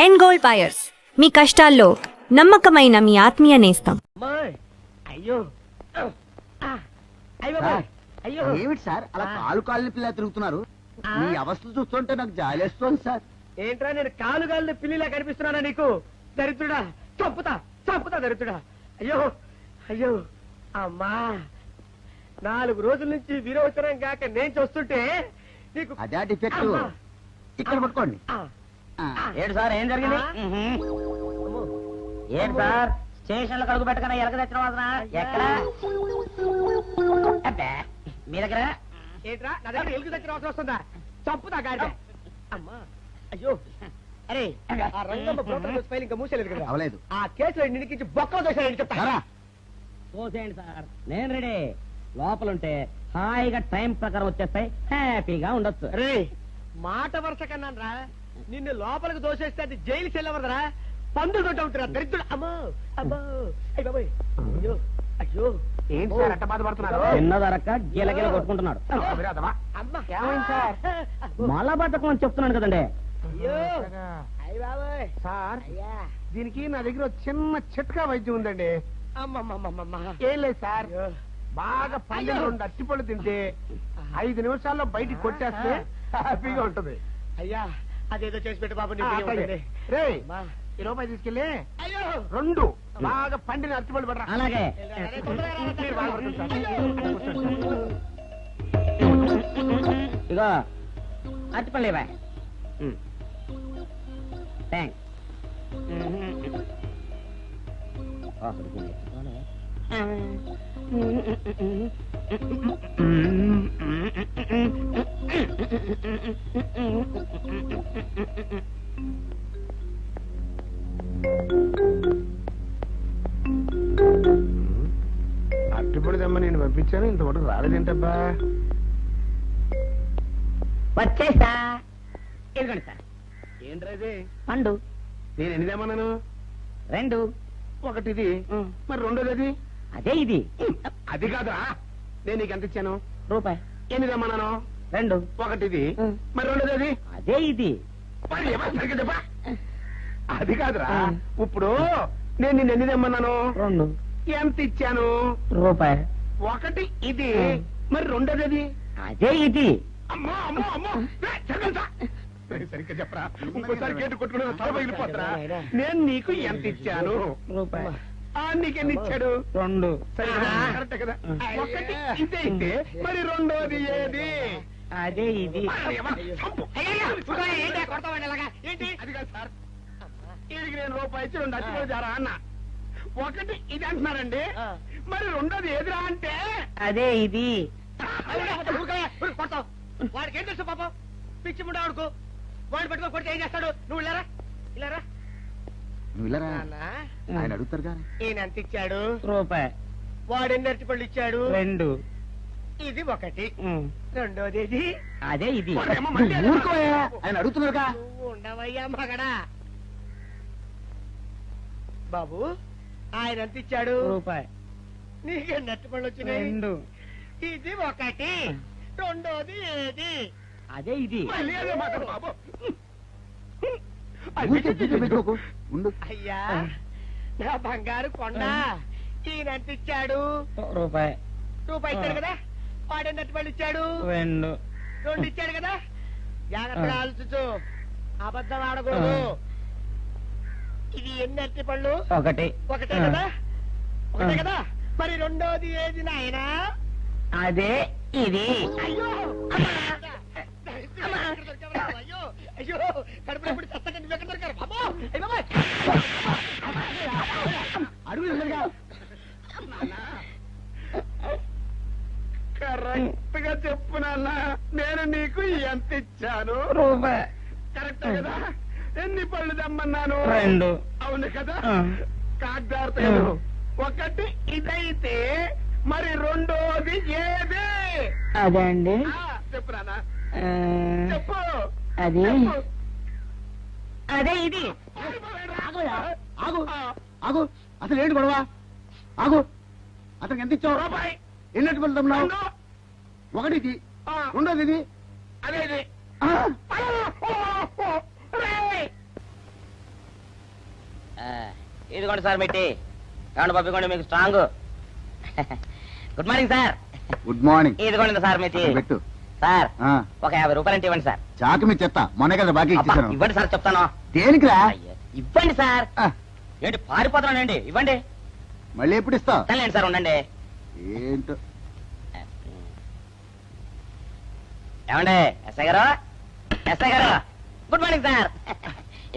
End gold buyers, మీ కష్టాల్లో నమ్మకమైన మీ ఆత్మీయ నేస్తం. అయ్యో అయ్యో ఏమిటి సార్ అలా కాలు కాళ్ళని పిల్ల తిరుగుతున్నారు? మీ అవస్థలు చూస్తుంటే నాకు జాలేస్తోంది సార్. ఏంట్రా నేను కాలుగాలిన పిల్లిలా కనిపిస్తున్నానా నీకు? దరిద్రుడా, చంపుతా చంపుతా దరిద్రుడా. అయ్యో అయ్యో అమ్మా, 4 రోజుల నుంచి విరోచనం కాక నేను చూస్తుంటే నీకు అదే డిఫెక్ట్. అమ్మా. ఇక్కడ పట్టుకోండి. ఏంటి సార్ ఏం జరిగింది? ఏంటి సార్ స్టేషన్ లో కడుగు పెట్టకనే ఎలక తెచ్చిన వాసన ఎక్కడ? అబ్బే, మీ దగ్గర ఏంట్రా నా దగ్గర ఎలుగు తెచ్చిన అవసరం వస్తుందా? చంపుతా గాడిద. అమ్మా అయ్యో, అరే ఆ రంగమ్మ బ్రోకర్ ఫైల్ ఇంకా మూసేలేదు కదా? అవలేదు. ఆ కేసులో నిడికించి బొక్కలు దోశాడని చెప్తా. రారా. చూసేయండి సార్, నేను రెడీ. లోపలుంటే హాయిగా టైం ప్రకారం వచ్చేస్తాయి, హ్యాపీగా ఉండొచ్చు. రే మాట వరుస కన్నాను రా, నిన్ను లోపలికి దోసేస్తే అది జైలుకి వెళ్ళవరదరా, పందులు దొడ్డ ఉంటురా దరిద్రుడు. అమ్మో అమ్మో అయ్య బాబోయ్, అయ్యో అయ్యో. ఏంటి సార్ అట్ట బాధపడుతున్నారు? చిన్నదరక్క గీలగీల కొట్టుకుంటున్నాడు. అమ్మా ఏమైంది సార్? మలబద్ధకం అని చెప్తున్నాను కదండి. అయ్యో అయ్య బాబోయ్ సార్ అయ్యా. దీనికి నా దగ్గర ఒక చిన్న చిట్కా వైద్యం ఉందండి. అమ్మమ్మమ్మమ్మ. ఏం లేదు సార్, అయ్యో. బాగా పండిన 2 అరటిపళ్ళు తింటే 5 నిమిషాల్లో బయటికి కొట్టేస్తే హ్యాపీగా ఉంటది. అయ్యా అదేదో చేసి పెట్టు బాబు, నీ ఆ, బియ్యం అట్లాగే. ఉంటుంది. రేయ్, అమ్మా. ఈ రూపాయి తీసుకెళ్ళి అయ్యో 2 బాగా పండిన అరటిపళ్ళు పడరా. అలాగే అరే, తొందరగా రా, మీరు బాగా పడుతుంది సార్. ఇగో అరటిపళ్ళు ఇవ్వ. థ్యాంక్స్. అరటిపళ్ళు తెమ్మ నేను పంపించాను, ఇంతవరకు రాలేదేంటబ్బా? వచ్చేసా. ఇదిగోండి సార్ ఏంట్రా పండు. నేను ఎన్ని తెమ్మన్నాను? 2. ఒకటిది, మరి రెండోది అది? అదే ఇది. అది కాదురా, నేను నీకు ఎంత ఇచ్చాను? రూపాయి. ఎన్ని తెమ్మన్నాను? 2. ఒకటిది, మరి రెండోది అది? అదే ఇది. మరి ఏమో సరిగ్గా చెప్పా. అది కాదురా, ఇప్పుడు నేను నిన్ను ఎన్ని తెమ్మన్నాను? 2. ఎంత ఇచ్చాను? రూపాయి. ఒకటి ఇది, మరి రెండోది అది? అదే ఇది. అమ్మో అమ్మో అమ్మో, సరిగ్గా చెప్పరా, ఇంకోసారి గేటు కొట్టుకుని తల పగిలిపోతారా? నేను నీకు ఎంత ఇచ్చాను? రూపాయి. నీకెన్ని ఇచ్చాడు? 2. సరే కదా, కరెక్టే కదా. ఒకటి ఇదే అయితే మరి రెండోది ఏది? అదే ఇది. చంపు. ఏంటి కొడతావండి ఇలాగా? ఏంటి అది కాదు సార్, వీడికి నేను రూపాయి ఇచ్చి 2 అచ్చిపోయి జారా అన్న. ఒకటి ఇది అంటున్నారండి, మరి రెండోది ఏదిరా అంటే? అదే ఇది. కొడతావు. వాడికి ఏం తెలుసు పాపం, పిచ్చి ముండా వాడుకో. వాడిని పట్టుకొని కొడితే ఏం చేస్తాడు? నువ్వు ఇలారా ఇలారా. నువ్వు ఇలా నాన్న, ఆయన అడుగుతారు కానీ. ఈయన ఎంత ఇచ్చాడు? రూపాయి. వాడు ఎన్ని అరటిపళ్ళు ఇచ్చాడు? 2. ఇది ఒకటి, రెండోది ఇది. అదే ఇది. ఆయన అడుగుతున్నారుగా. నువ్వు ఉండవయ్యా మగడా. బాబు ఆయన ఎంత ఇచ్చాడు? రూపాయి. నీకెన్ని అరటిపళ్ళు వచ్చినాయి? 2. ఇది ఒకటి, రెండోది ఏది? అదే ఇది. మళ్ళీ అదే మాట బాబు. ఉండు. అయ్యా నా బంగారు కొండ, ఈయన ఎంత ఇచ్చాడు? రూపాయి. రూపాయి ఇచ్చాడు కదా. వాడు ఎన్ని అరటిపళ్ళు ఇచ్చాడు? 2. 2 ఇచ్చాడు కదా. జాగ్రత్తగా ఆలోచించు, అబద్ధం ఆడకూడదు. ఇది ఎన్ని అరటిపళ్ళు? 1. ఒకటే కదా. ఒకటే కదా, మరి రెండోది ఏది నాయనా? అదే ఇది. అయ్యో అయ్యో అయ్యో, కడుపులో ఇప్పుడు చస్తగా నువ్వు ఎక్కడ దొరికారు బాబు? అడుగు. కరెక్ట్ గా చెప్పు నాన్న, నేను నీకు ఎంత ఇచ్చాను? రూపాయి. కరెక్ట్ కదా. ఎన్ని పళ్ళు తెమ్మన్నాను? 2. అవును కదా. కాగ్దార్తలు. ఒకటి ఇదైతే మరి రెండోది ఏది? అదే అండి. చెప్పు నాన్న, చెప్పు. అది చెప్పు. అదే ఇది. ఆగు ఆగు, అసలు ఏంటి గొడవ? ఆగు, అతనికి ఎంత ఇచ్చావు? రూపాయి. ఎన్నట్టు వెళ్తున్నావు? ఒకటి ఇది, రెండోది ఇది, అదే ఇది. ఇదిగోండి సార్ మిట్టి. ఏమండి బాబు, ఇదిగోండి మీకు strong. Good morning sir. Good morning. ఇదిగోండి సార్ మిట్టి. పెట్టు. సార్ ఆ, ఒక 50 రూపాయలు అంటే ఇవ్వండి సార్. చాకు మీ చెత్త మొన్న కదా బాకీ అబ్బా, ఇచ్చేసాను. ఇవ్వండి సార్ చెప్తాను. దేనికిరా? అయ్యో, ఇవ్వండి సార్. ఆ, ఏంటి పారిపోతున్నానండి? ఇవ్వండి. మళ్ళీ ఎప్పుడు ఇస్తావు? తనలేండి సార్, ఉండండి. ఏంటో. ఏమండి ఎస్ఐ గారు, ఎస్ఐ గారు, గుడ్ మార్నింగ్ సార్.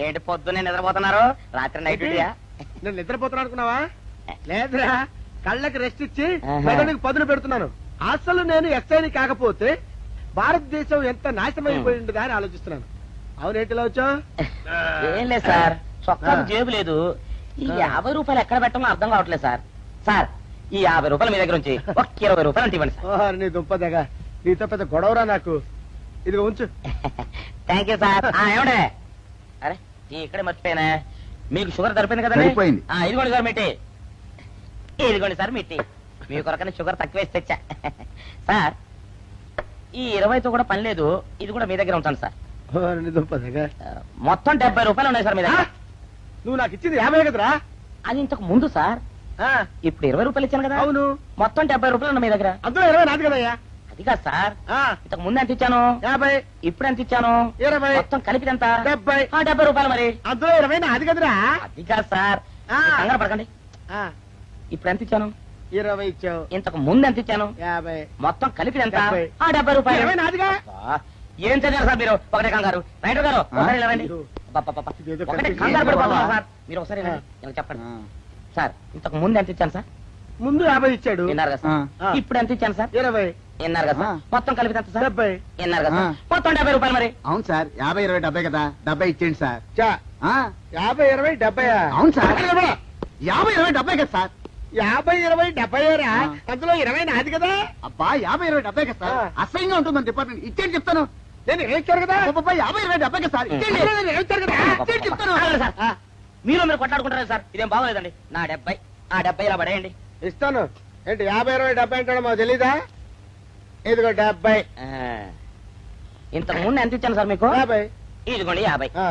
ఏంటి పొద్దున్నే నిద్రపోతున్నారు? రాత్రి నైట్ డ్యూటీయా? నేను నిద్రపోతున్నా అనుకున్నావా? లేదురా, కళ్ళకి రెస్ట్ ఇచ్చి ఆహా. మెదడుకి పదులు పెడుతున్నాను. అసలు నేను ఎస్ఐని కాకపోతే భారతదేశం ఎంత నాశనం అయిపోయింది అని ఆలోచిస్తున్నాను. అవునేంటిలా వచ్చావు? ఏం లేదు సార్, చొక్కాకు జేబు లేదు. ఈ 50 రూపాయలు ఎక్కడ పెట్టాలో అర్థం కావట్లేదు సార్. సార్, ఈ 50 రూపాయలు మీ దగ్గర నుంచి ఒక 20 రూపాయలు అంటే ఇవ్వండి సార్. ఓహో, నీ దుంపదగా, నీతో పెద్ద గొడవరా నాకు. ఇదిగో ఉంచు. Thank you sir. ఏమండే, అరే ఇక్కడే మర్చిపోయినా, మీకు షుగర్ సరిపోయింది కదండి? సరిపోయింది. ఇదిగోండి సార్ మిట్టి. ఇదిగోండి సార్ మిట్టి. మీ కొరకనే షుగర్ తక్కువ వేసి తెచ్చా. సార్, ఈ 20తో కూడా పని లేదు, ఇది కూడా మీ దగ్గర ఉంటాను సార్. ఓ, నీ దుంపదగా. మొత్తం 70 రూపాయలు ఉన్నాయి సార్ మీ దగ్గర. నువ్వు నాకు ఇచ్చింది 50 కదరా? అది ఇంతకు ముందు సార్. ఆ, ఇప్పుడు 20 రూపాయలు ఇచ్చాను కదా. అవును. మొత్తం 70 రూపాయలు ఉన్నాయి మీ దగ్గర. అందులో 20 నాది కదయ్యా. అది కాదు సార్, ఆ, ఇంతకు ముందు ఎంత ఇచ్చాను, 50, ఇప్పుడు ఎంత ఇచ్చాను, 20, మొత్తం కలిపి ఎంత? 70. 70 రూపాయలు మరి. అందులో 20 నాది కదరా? అది కాదు సార్, ఆ. మీరు కంగారు పడకండి. ఆ, ఇప్పుడు ఎంత ఇచ్చాను, 20 ఇచ్చావు. ఇంతకు ముందు ఎంత ఇచ్చాను, 50. మొత్తం కలిపి ఎంత? 70. 70 రూపాయలు. 20 నాదిగా. అబ్బా, ఏం చదివారు సార్ మీరు? ఒకటే కంగారు. రైటర్ గారు ఒకసారి ఇలా రండి. అబ్బబ్బబ్బబ్బ. ఇదేదో ఒకటే కనిపించింది. కంగారు పడిపోతున్నారు సార్. మీరు ఒకసారి ఇలా రండి. ఇలా చెప్పండి ఆ, సార్. ఇంతకు ముందు ఎంత ఇచ్చాను సార్? ముందు 50 ఇచ్చాడు. విన్నారు కదా సార్. ఆ. ఇప్పుడు ఎంత ఇచ్చాను సార్? 20, విన్నారు కదా సార్. మొత్తం కలిపి ఎంత సార్? 70. విన్నారు కదా సార్. ఆ. మొత్తం 70 రూపాయలు మరి. అవును సార్, 50, 20, 70 కదా. 70 ఇచ్చేయండి సార్. చా, ఆ, 50, 20, 70. అవును సార్. 50, 20, 70 కదా సార్. 50, 20, 70 రా. ఆ. అందులో 20 నాది కదా. అబ్బా, 50, 20, 70 కదా సార్. ఆ. అసహ్యంగా ఉంటుంది మన డిపార్ట్మెంట్. ఇచ్చేయండి చెప్తాను. నేను ఇచ్చారు కదా. అబ్బబ్బా, 50, 20, 70 కదా సార్. ఇచ్చేయండి. అందులో నేను ఇచ్చారు కదా. ఇచ్చేయండి చెప్తాను. ఆగండి సార్. ఆ, మీరు కొట్లాడుకుంటారు సార్. ఇదేం బాగోలేదండి. నా 70, ఆ 70 ఇలా పడేయండి. ఇస్తాను. ఏంటి 50, 20, 70 అంటాడో మాకు తెలీదా? ఇదిగో 70. ఇంతకు ముందు ఎంత ఇచ్చాను సార్ మీకు? 50. ఇదిగోండి 50. ఆ,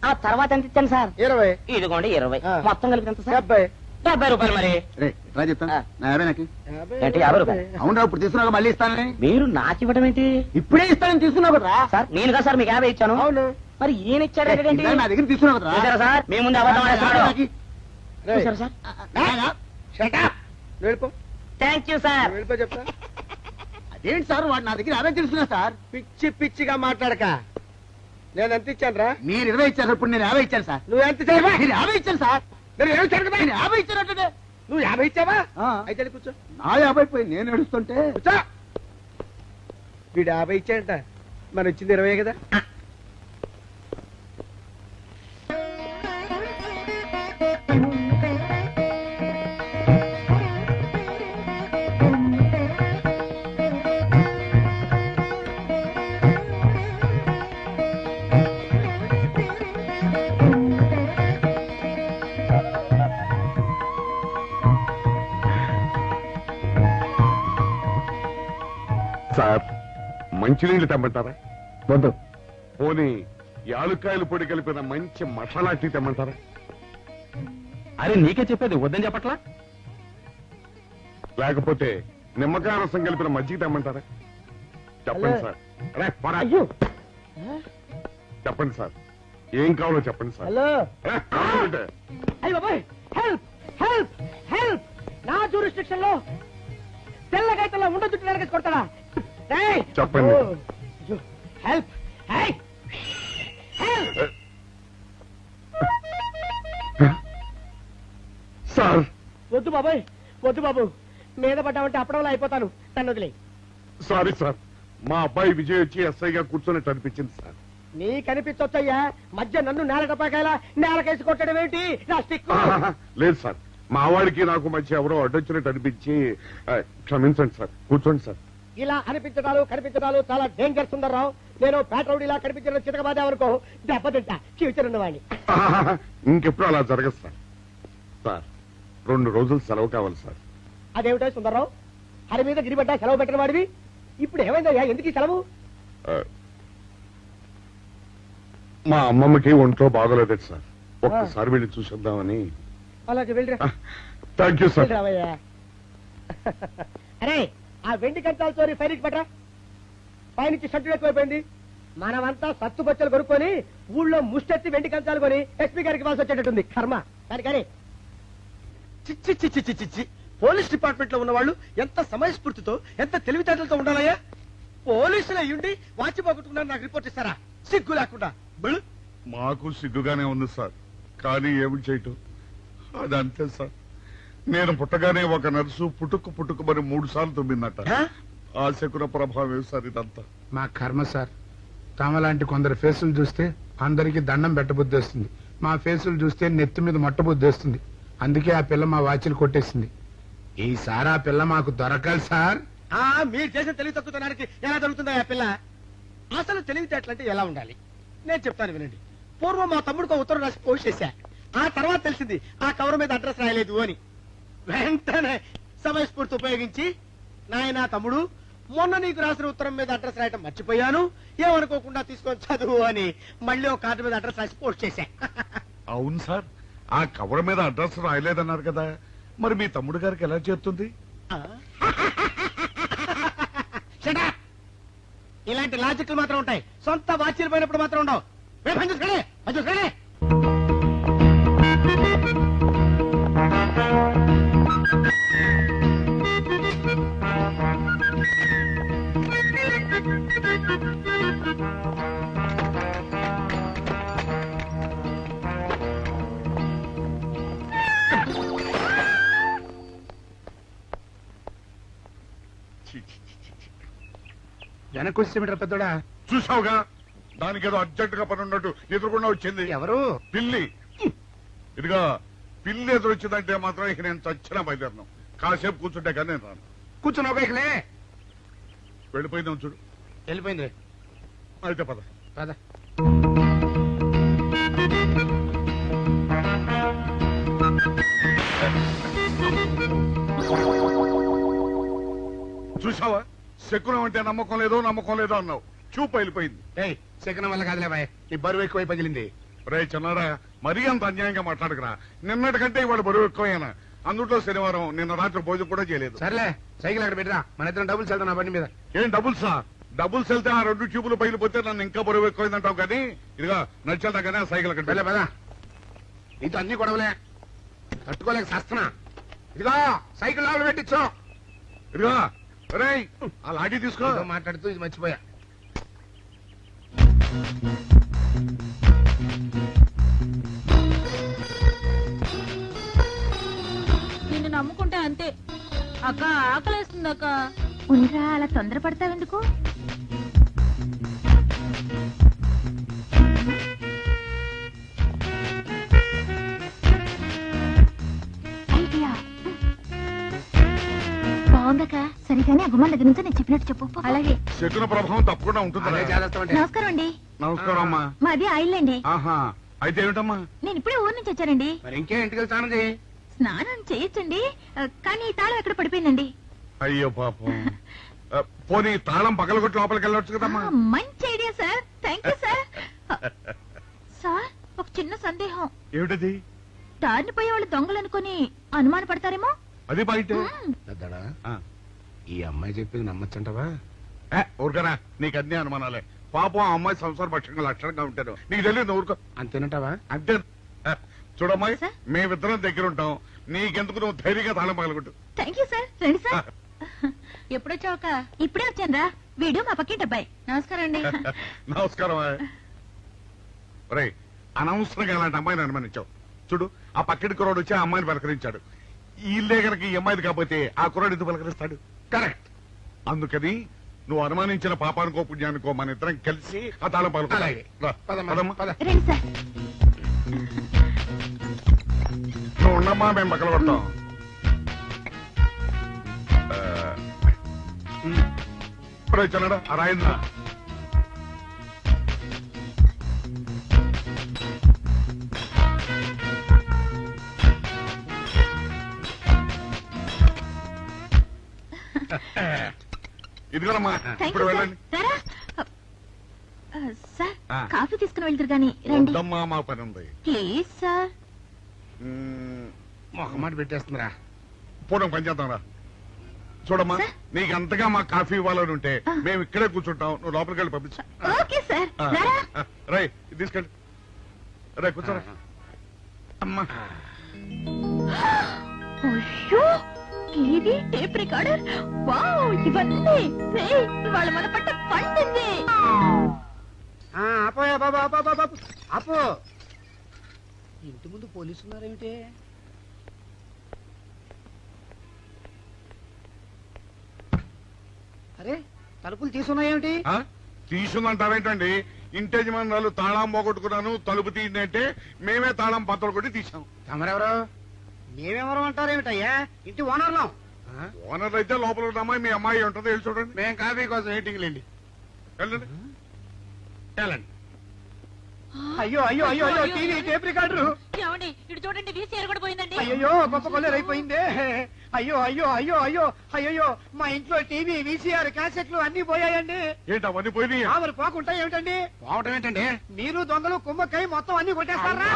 ఆ తర్వాత ఎంత ఇచ్చాను సార్? 20. ఇదిగోండి 20. ఆ. మొత్తం కలిపి ఎంత సార్? 70. 70 రూపాయలు మరి. రే, రా చెప్తాను. ఆ. నా 50 నాకు. 50, ఏంటి, 50 రూపాయలు? అవునరా, ఇప్పుడు తీసుకున్నాక మళ్ళీ ఇస్తానని. మీరు నాకు ఇవ్వడం ఏంటి ఇప్పుడే ఇస్తానని తీసుకున్నావు కదా. సార్? నేను కదా సార్ మీకు 50 ఇచ్చాను. అవును. మరి ఈయన ఇచ్చాడు ఏంటి? ఇందాక నా దగ్గర తీసుకున్నావు కదా. చూసారా సార్, మీ ముందు అబద్ధం ఆడేస్తున్నాడు. రేయ్, చూసారా సార్? shut up. నువ్వు వెళ్ళిపో. Thank you sir. నువ్వు వెళ్ళిపో చెప్తా. అదేంటి సార్, వాడు నా దగ్గర 50 తీసుకున్నా సార్. పిచ్చి పిచ్చిగా మాట్లాడక. నేను ఎంత ఇచ్చాను రా? మీరు 20 ఇచ్చారు, ఇప్పుడు నేను 50 ఇచ్చాను సార్. నువ్వు ఎంత ఇచ్చావా? మీరు 50 ఇచ్చాను సార్. నేను 50 ఇచ్చాను కదా. నేను 50 ఇచ్చానంటే నువ్వు 50 ఇచ్చావా? ఆ. అయితే వెళ్ళి కూర్చో. నా 50 పోయి నేను ఏడుస్తుంటే. కూర్చో. వీడు 50 ఇచ్చాడంట, మనం ఇచ్చింది 20 కదా. సార్, మంచినీళ్ళు తెమ్మంటారా? వద్దు. పోనీ యాలుక్కాయలు పొడి కలిపిన మంచి మసాలా టీ తెమ్మంటారా? అరే నీకే చెప్పేది వద్దని చెప్పట్లా? లేకపోతే నిమ్మకాయ రసం కలిపిన మజ్జిగ తెమ్మంటారా? చెప్పండి హలో. సార్. అరే, పోరా. అయ్యో. చెప్పండి సార్, ఏం కావాలో చెప్పండి సార్. హలో. అరే, కావాలంటే. అయ్య బాబాయ్, హెల్ప్ హెల్ప్ హెల్ప్. నా జ్యూరిస్డిక్షన్ లో తెల్లగైతల్లో ఉండ చుట్టూ నరకేసి కొడతాడా? రేయ్. చెప్పండి. ఓ, అయ్యో, హెల్ప్. High, help. సార్, వద్దు బాబాయ్, వద్దు బాబు. మీద పడ్డామంటే అప్పడంలో అయిపోతాను. నన్ను వదిలే. సారీ సార్, మా అబ్బాయి విజయ్ వచ్చి ఎస్ఐగా కూర్చొని అనిపించింది సార్. నీ కనిపించొచ్చయ్యా, మధ్య నన్ను నేల టపాకాయలా నేలకేసి కొట్టడం ఏంటి? నా స్టిక్. లేదు సార్, మా వాడికి నాకు మధ్య ఎవరో అడ్డొచ్చినట్టు అనిపించి క్షమించండి సార్. కూర్చోండి సార్. ఇలా అనిపించడాలు కనిపించడాలు చాలా డేంజర్ సుందర్రావు. నేను పేట్రౌడ్ ఇలా కనిపించిన చితకబాదామనుకో దెబ్బతింటా ఫ్యూచర్ ఉన్నవాడిని. ఇంకెప్పుడు అలా జరగదు సార్. సార్, 2 రోజులు సెలవు కావాలి సార్. అదేమిటో సుందర్రావు, హరి మీద గిరిబడ్డా సెలవు పెట్టిన వాడివి. ఇప్పుడు ఏమైందయ్యా, ఎందుకు ఈ సెలవు? ఆ, మా అమ్మమ్మకి ఒంట్లో బాగోలేదట సార్. ఒక్కసారి వెళ్ళి చూసేద్దామని. అలాగే వెళ్ళిరా థ్యాంక్ యూ సార్. రావయ్యా. అరే ఆ వెండి కంచాల చోరీ ఫైల్కి పట్రా. పైనుంచి షడ్డు ఎక్కువైపోయింది. మనమంతా సత్తు బచ్చలు కొనుక్కొని ఊళ్ళో ముష్టెత్తి వెండి కంచాలు కొని ఎస్పీ గారికి వాల్సి వచ్చేటట్టుంది కర్మ. కానీ చిచ్చి చిచ్చి చిచ్చి చిచ్చి పోలీస్ డిపార్ట్మెంట్ లో ఉన్న వాళ్ళు ఎంత సమయస్ఫూర్తితో ఎంత తెలివితేటలతో ఉండాలయ్యా. పోలీసులు అయ్యుండి వాచి పోగొట్టుకున్నారు నాకు రిపోర్ట్ ఇస్తారా? సిగ్గు లేకుండా బళ్ళు. మాకు సిగ్గుగానే ఉంది సార్, కానీ ఏమి చేయటం అదంతే సార్. నేను పుట్టగానే ఒక నర్సు పుట్టుకు మరి 3 సార్లు తుమ్మిందట. ఆ శకున ప్రభావం సార్ ఇదంతా. మా కర్మ సార్. తమలాంటి కొందరు ఫేసులు చూస్తే అందరికి దండం పెట్టబుద్ధి వస్తుంది. మా ఫేసులు చూస్తే నెత్తి మీద మొట్టబుద్ధి వస్తుంది. అందుకే ఆ పిల్ల మా వాచిలు కొట్టేసింది. ఈసారి ఆ పిల్ల మాకు దొరకాలి సార్. మీరు చేసిన తెలివి తక్కువతనానికి ఎలా దొరుకుతుందా ఆ పిల్ల? అసలు తెలివితేటలంటే ఎలా ఉండాలి నేను చెప్తాను వినండి. పూర్వం మా తమ్ముడికి ఉత్తరం రాసి పోస్ట్ చేశా. ఆ తర్వాత తెలిసింది ఆ కవర్ మీద అడ్రస్ రాయలేదు అని. వెంటనే సమయస్ఫూర్తి ఉపయోగించి నాయనా తమ్ముడు మొన్న నీకు రాసిన ఉత్తరం మీద అడ్రస్ రాయటం మర్చిపోయాను, ఏమనుకోకుండా తీసుకొని చదువు అని మళ్ళీ ఒక కార్డు మీద అడ్రస్ రాసి పోస్ట్ చేశా. అవును సార్, ఆ కవర్ మీద అడ్రస్ రాయలేదన్నారు కదా, మరి మీ తమ్ముడు గారికి ఎలా చేరుతుంది? ఇలాంటి లాజిక్లు మాత్రం ఉంటాయి, సొంత వాచీలు పోయినప్పుడు మాత్రం ఉండవు. పని చూసుకోండి, పని చూసుకోండి. వెనక్కి వచ్చేమిట్రా పెద్దోడా? చూసావుగా, దానికి ఏదో అర్జెంట్ గా పని ఉన్నట్టు ఎదురుకుండా వచ్చింది. ఎవరు? పిల్లి. ఇదిగా పిల్లి ఎదురు వచ్చిందంటే మాత్రం ఇక నేను చచ్చినా బయలుదేరను. కాసేపు కూర్చుంటే కానీ నేను రాను. కూర్చున్నావు ఇకలే. వెళ్ళిపోయిందాం చూడు. వెళ్ళిపోయింది. అయితే పద. పద. చూసావా, శకునం అంటే నమ్మకం లేదో అన్నావు. చూపు వెళ్ళిపోయింది. ఏయ్, శకనం వల్ల కాదులే బాయ్, నీ బరువు ఎక్కువై పగిలింది. రే చిన్నారా, మరీ అంత అన్యాయంగా మాట్లాడకురా. నిన్నటికంటే ఇవాళ బరువు ఎక్కువైనా. అందులో శనివారం నిన్న రాత్రి భోజనం కూడా చేయలేదు. సర్లే, సైకిల్ అక్కడ పెట్టరా, మన ఇద్దరం డబ్బులు వెళ్తాం నా బండి మీద. ఏం డబుల్సా? డబుల్స్ వెళ్తే ఆ 2 ట్యూబులు పగిలిపోతే నన్ను ఇంకా బరువు ఎక్కువైందంటావు. కానీ ఇదిగా నడిచేదా కానీ ఆ సైకిల్ అక్కడ వెళ్ళే పదా. నీతో అన్ని గొడవలే, తట్టుకోలేక సస్తున్నా. ఇదిగో సైకిల్ లోపల పెట్టించు. ఇదిగా రే, ఆ లాఠీ తీసుకో. ఏదో మాట్లాడుతూ ఇది మర్చిపోయా. నిన్ను నమ్ముకుంటే అంతే అక్క. ఆకలేస్తుంది అక్క. ఉండరా, అలా తొందరపడతావెందుకు? బాగుందక్క. సరిగానే అగుమాన్ దగ్గర నుంచి నేను చెప్పినట్టు చెప్పు. అలాగే. శకున ప్రభావం తప్పకుండా ఉంటుంది. అదే చేస్తామంటే. నమస్కారం అండి. నమస్కారం అమ్మా. మాది ఆయిల్ అండి. ఆహా, అయితే ఏమిటమ్మా? నేను ఇప్పుడే ఊరు నుంచి వచ్చానండి. మరి ఇంకే ఇంటికి వెళ్తాను చేయి. స్నానం చేయొచ్చండి, కానీ ఈ తాళం ఎక్కడ పడిపోయిందండి. అయ్యో పాపం. పోనీ తాళం పగలగొట్టి లోపలికి వెళ్ళొచ్చు కదమ్మా. మంచి idea sir, thank you sir. Sir, ఒక చిన్న సందేహం. ఏమిటది? దారిని పోయే వాళ్ళు దొంగలు అనుకుని అనుమాన పడతారేమో. అది బయట. పెద్దడా, ఈ అమ్మాయి చెప్పింది నమ్మచ్చంటవా? ఊరుకరా, నీకు అన్ని అనుమానాలే. పాపం ఆ అమ్మాయి సంసార పక్షంగా లక్షణంగా ఉంటారు. నీకు తెలియదు ఊరుకో. అంతేనంటావా? అంతే. చూడమ్మాయి, సార్? మేమిద్దరం దగ్గర ఉంటాం. నీకెందుకు, నువ్వు ధైర్యంగా తాళం పగలగొట్టు. Thank you sir. రండి సార్. ఎప్పుడొచ్చావక్క? ఇప్పుడే వచ్చాను రా. వీడు మా పక్కింటి అబ్బాయి. నమస్కారం అండి. నమస్కారం. రే, అనవసరంగా అలాంటి అమ్మాయిని అనుమానించావు. చూడు, ఆ పక్కటి కుర్రాడు వచ్చి ఆ అమ్మాయిని పలకరించాడు. ఈ ఇల్లే కనుక ఈ అమ్మాయిది కాకపోతే ఆ కుర్రాడు ఎందుకు పలకరిస్తాడు? కరెక్ట్. అందుకని నువ్వు అనుమానించిన పాపానికో పుణ్యానికో మన ఇద్దరం కలిసి ఆ తాళం అలాగే. పలకమ్మా. రండి సార్. నువ్వు ఉండమ్మా, మేము పక్కన కొడతాం. ఇప్పుడు వచ్చాడా ఆ రాయిందా? ఇదిగోనమ్మా, థ్యాంక్ ఇప్పుడు యూ సార్. వెళ్ళండి. రారా. సార్, ఆ. కాఫీ తీసుకుని వెళ్తారు గాని రండి వద్దమ్మా, మా పని ఉంది. Please sir. మొహమాట పెట్టేస్తుందిరా. పూర్వం పని చేద్దాం రా. చూడమ్మా, నీకు అంతగా మా కాఫీ ఇవ్వాలని ఉంటే మేము ఇక్కడే కూర్చుంటాం, నువ్వు లోపలికి వెళ్ళి పంపించు. ఓకే సార్ రారా. రై తీసుకెళ్ళి రే కూర్చోరా. అమ్మా అయ్యో టీవీ టేప్ రికార్డర్ వావ్ ఇవన్నీ రేయ్, ఇవాళ మన పట్ట పండింది. అపోయా బాబా అపో బాబా అపో. ఇంటి ముందు పోలీసు ఉన్నారేమిటి? అరే తలుపులు తీసున్నాయేమిటి? తీసుందంటారేంటండి? ఇంటి యజమానులు తాళం పోగొట్టుకున్నాను, తలుపు తీయండి అంటే మేమే తాళం బద్దలు కొట్టి తీసాం. తమరెవరు? మేమెవరు అంటారేమిటయ్యా? ఇంటి ఓనర్లం. ఓనర్ అయితే లోపల ఉన్న అమ్మాయి మీ అమ్మాయి ఉంటుంది, వెళ్ళి చూడండి. మేము కాఫీ కోసం వెయిటింగ్ లేండి. వెళ్ళండి వెళ్ళండి. అయ్యో అయ్యో అయ్యో అయ్యో టీవీ టేప్ రికార్డరు. ఏమండి ఇటు చూడండి వీసీఆర్ కూడా పోయిందండి. అయ్యో గొప్ప కొల్లేరు అయిపోయిందే. అయ్యో అయ్యో అయ్యో అయ్యో అయ్యో మా ఇంట్లో టీవీ వీసీఆర్ క్యాసెట్లు అన్ని పోయాయండి. ఏంటి అవన్నీ పోయినాయి? ఆవిడ పోకుంటా ఏమిటండి? పోవటం ఏంటండి? మీరు దొంగలు కుమ్మక్కై మొత్తం అన్ని కొట్టేస్తారా?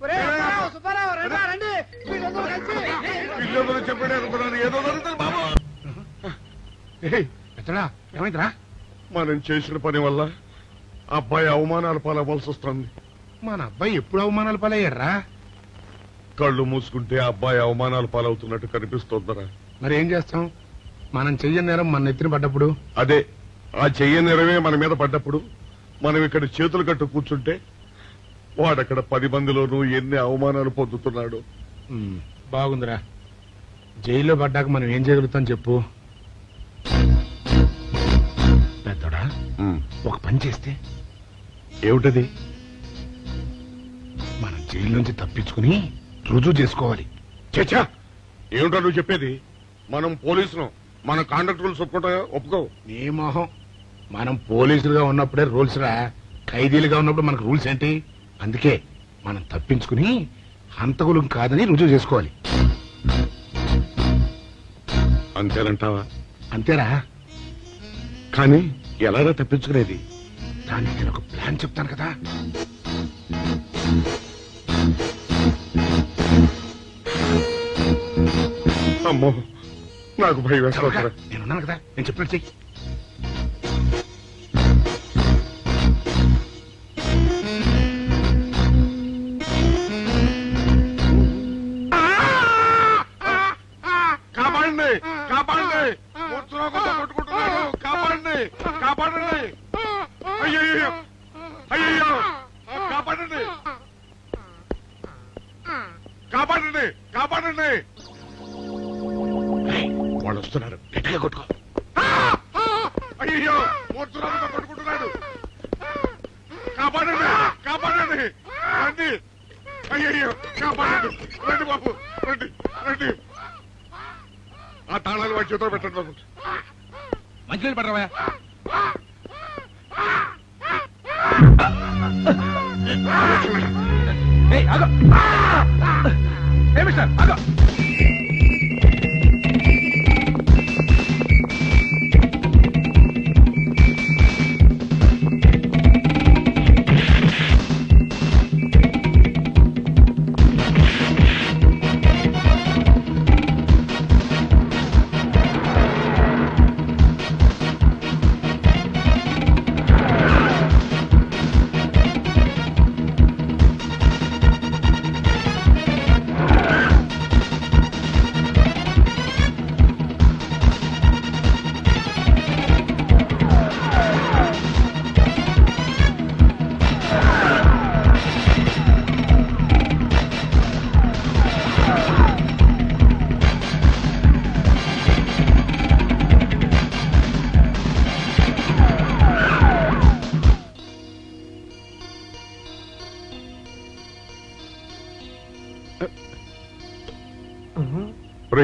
ఒరేయ్ సుబ్బారావు, సుబ్బారావు రండి రండి, మీరందరూ కలిసి. పిల్లలు చెప్పాడు అనుకున్నాను, ఏదో జరుగుతుంది బాబు. ఎత్తడా ఏమైందిరా? మనం చేసిన పని వల్ల అబ్బాయి అవమానాలు పాలవలసి వస్తుంది. మన అబ్బాయి ఎప్పుడు అవమానాలు పాలయ్యారా? కళ్ళు మూసుకుంటే అబ్బాయి అవమానాలు పాలవుతున్నట్టు కనిపిస్తోందరా. మరి ఏం చేస్తాం? మనం చెయ్యని నేరం మన నెత్తిన పడ్డప్పుడు. అదే ఆ చెయ్య నెరవే మన మీద పడ్డప్పుడు మనం ఇక్కడ చేతులు కట్టు కూర్చుంటే వాడక్కడ 10 మందిలోనూ ఎన్ని అవమానాలు పొందుతున్నాడు. బాగుందిరా. జైల్లో పడ్డాక మనం ఏం చేయగలుగుతాం చెప్పు. పెద్దోడా ఒక పని చేస్తే ఏమిటది? మనం జైలు నుంచి తప్పించుకుని రుజువు చేసుకోవాలి. చచ్చా, ఏమిటో నువ్వు చెప్పేది? మనం పోలీసులు, మన కాండక్ట్ రూల్స్ ఒప్పుకో. నీ మొహం. మనం పోలీసులుగా ఉన్నప్పుడే రూల్స్ రా. ఖైదీలుగా ఉన్నప్పుడు మనకు రూల్స్ ఏంటి? అందుకే మనం తప్పించుకుని హంతకులు కాదని రుజువు చేసుకోవాలి. అంతేనంటావా? అంతేరా. కానీ ఎలారా తప్పించుకునేది? దానికి నేను ఒక ప్లాన్ చెప్తాను కదా. అమ్మో, నాకు భయం వేస్తారా. నేనున్నాను కదా, నేను చెప్పినట్టు చెయ్యి. కాపాడండి, కాపాడండి, కొట్టుకుంటున్నాడు, కాపాడండి, కాపాడండి. అయ్యయ్యో అయ్యయ్యో, కాపాడండి, కాపాడండి, కాపాడండి. వాళ్ళు వస్తున్నారు, గట్టిగా కొట్టుకో. అయ్యో మూర్తురాలతో కొట్టుకుంటున్నాడు, కాపాడండి, కాపాడండి, రండి. అయ్యయ్యో కాపాడండి, రండి బాబు, రండి రండి. ఆ తాళాలు వాడి చేతిలో పెట్టండి బాబు. మంచినీళ్ళు పడరావా? మిస్టర్ ఆగో.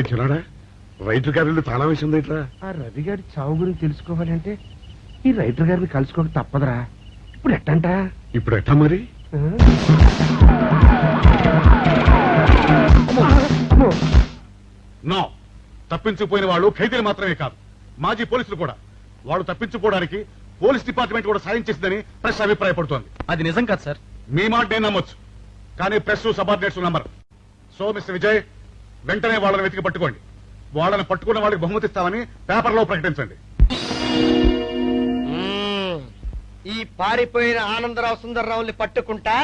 చిన్నాడా, రైతు గారి తాళం వేసింది ఇట్లా. ఆ రవి గారి చావు గురించి తెలుసుకోవాలంటే ఈ రైటర్ గారిని కలుసుకోక తప్పదురా. ఇప్పుడు ఎట్టంట? ఇప్పుడు ఎట్టా మరి? నో, తప్పించిపోయిన వాళ్ళు ఖైదీలు మాత్రమే కాదు, మాజీ పోలీసులు కూడా. వాళ్ళు తప్పించుకోవడానికి పోలీస్ డిపార్ట్మెంట్ కూడా సాయం చేసిందని ప్రెస్ అభిప్రాయపడుతోంది. అది నిజం కాదు సార్. మీ మాట నేను నమ్మొచ్చు, కానీ press subordinates number. So mister Vijay, వెంటనే వాళ్ళని వెతికి పట్టుకోండి. వాళ్ళని పట్టుకున్న వాళ్ళకి బహుమతి ఇస్తామని పేపర్లో ప్రకటించండి. ఈ పారిపోయిన ఆనందరావు సుందర్రావుని పట్టుకుంటా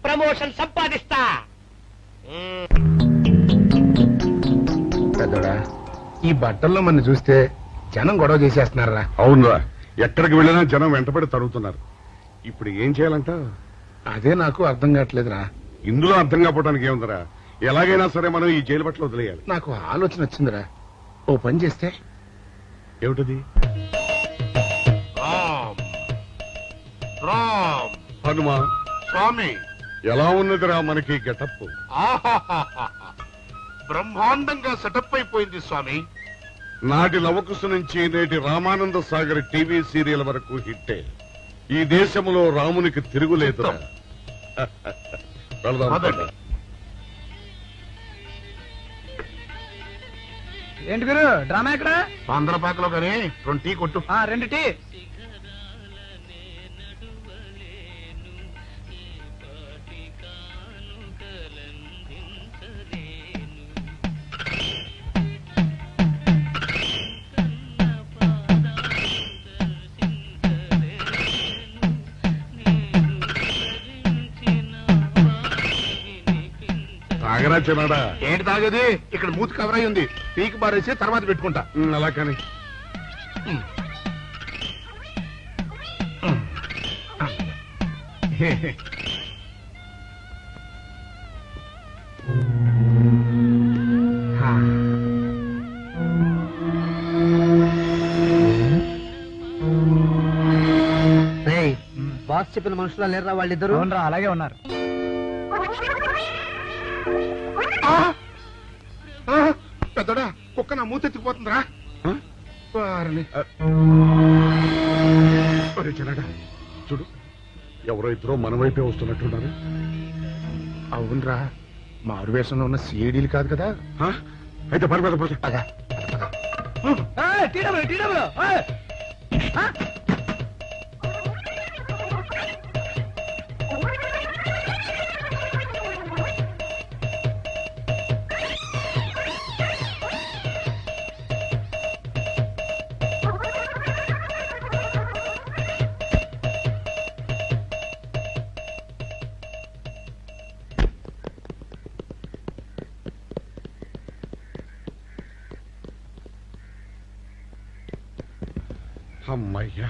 ప్రమోషన్ సంపాదిస్తా. పెద్దోడా, ఈ బట్టల్లో మన చూస్తే జనం గొడవ చేసేస్తున్నారా? అవునరా, ఎక్కడికి వెళ్ళినా జనం వెంటబడి తరుగుతున్నారు. ఇప్పుడు ఏం చేయాలంట? అదే నాకు అర్థం కావట్లేదురా. ఇందులో అర్థం కాకపోవడానికి ఏముందరా? ఎలాగైనా సరే మనం ఈ జైలు బట్టలు వదిలేయాలి. నాకు ఆలోచన వచ్చిందిరా. ఓ పని చేస్తే ఏమిటది? హనుమా స్వామి, ఎలా ఉన్నదిరా మనకి గెటప్? బ్రహ్మాండంగా సెటప్ అయిపోయింది స్వామి. నాటి లవకుశ నుంచి నేటి రామానంద సాగర్ టీవీ సీరియల్ వరకు హిట్టే. ఈ దేశంలో రామునికి తిరుగులేదురా. వెళదాం పద. ఏంటి గురు డ్రామా ఎక్కడ? ఆంధ్రపాకలో కానీ 2 టీ కొట్టు. 2 టీ. తాగరా చిన్నాడా? ఏంటి తాగేది? ఇక్కడ మూతి కవర్ అయి ఉంది. పీకి బారేసి తర్వాత పెట్టుకుంటా. అలా కానీ బాస్ చెప్పిన మనుషులా లేరా వాళ్ళిద్దరు? అలాగే ఉన్నారు. పెద్దడా, కుక్క నా మూతెత్తిపోతుందిరా. వారిని. ఒరే చిన్నాడా, చూడు, ఎవరో ఇద్దరు మన వైపే వస్తున్నట్టున్నారు. అవునరా, మారువేషంలో ఉన్న సీడీలు కాదు కదా. అయితే పర్వాలేదు పద. అమ్మయ్యా,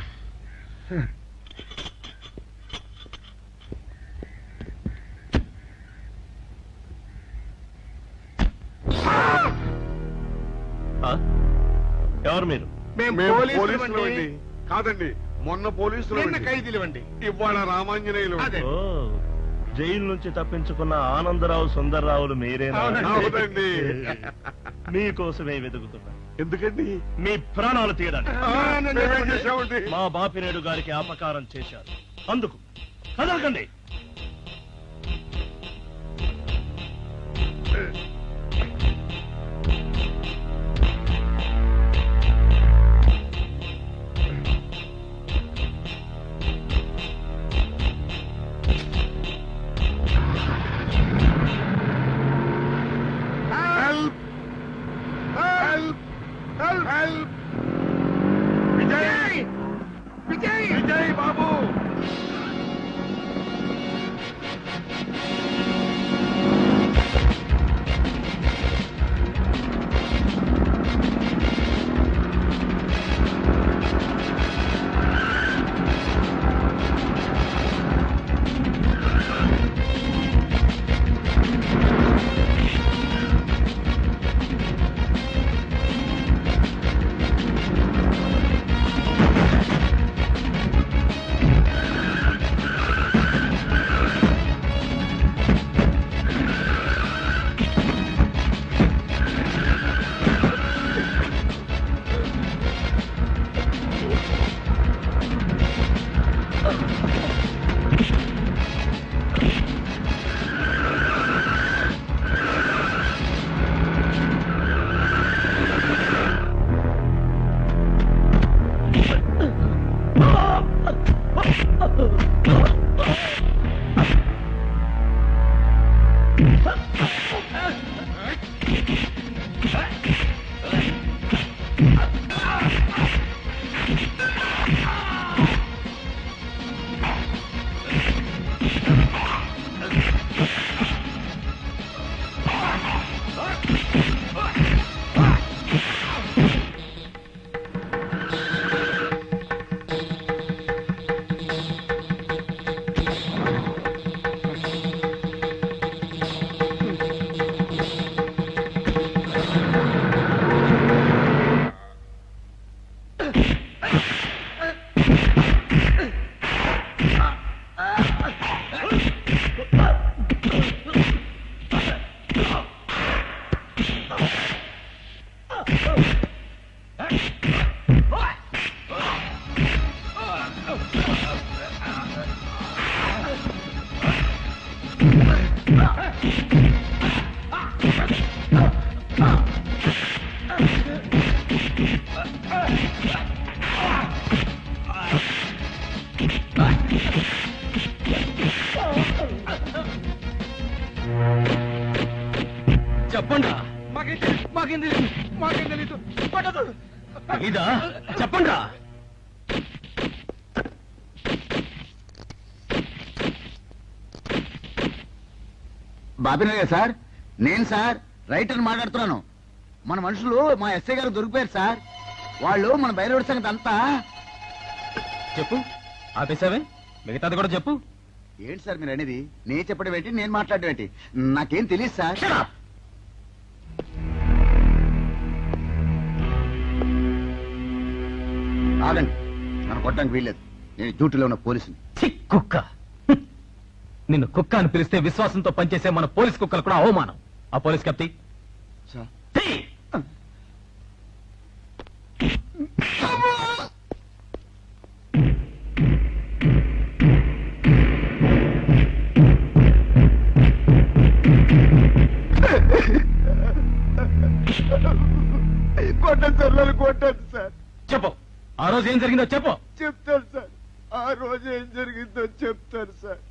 ఎవరు మీరు? మేము పోలీసులు అండి. కాదండి, మొన్న పోలీసులు ఖైదీలు అండి. ఇవాళ రామాంజనేయులు. ఓ, జైలు నుంచి తప్పించుకున్న ఆనందరావు సుందర్రావులు మీరేనా? అవునండి. మీకోసమే వెతుకుతున్నా. ఎందుకండి? మీ ప్రాణాలు తీయడానికి మేమేం చేశామండి? మా బాపినేడు గారికి అపకారం చేశారు. అందుకు కదలకండి. విజయ్ బాబు, చెప్పండి మాకేం తెలీదు పట్టదు ఇదా చెప్పండి బాబినయ్య సార్, నేను సార్ రైటర్ మాట్లాడుతున్నాను. మన మనుషులు మా ఎస్ఐ గారు దొరికిపోయారు సార్. వాళ్ళు మన బయలుదేరి సంగతి అంతా చెప్పు. ఆపేసావే, మిగతాది కూడా చెప్పు. ఏంటి సార్ మీరు అనేది? నేను చెప్పడం ఏంటి, నేను మాట్లాడడం ఏంటి? నాకేం తెలియదు సార్. ఆగండి, నన్ను కొట్టడానికి వీల్లేదు. నేను డ్యూటీలో ఉన్న పోలీసుని. కుక్క నిన్ను కుక్క అని పిలిస్తే విశ్వాసంతో పనిచేసే మన పోలీస్ కుక్కలు కూడా అవమానం. ఆ పోలీస్ కెప్టి సార్ కొట్టండి సార్, నన్ను కొట్టండి సార్. చెప్పు, ఆ రోజు ఏం జరిగిందో చెప్పు. చెప్తాను సార్, ఆ రోజు ఏం జరిగిందో చెప్తాను సార్.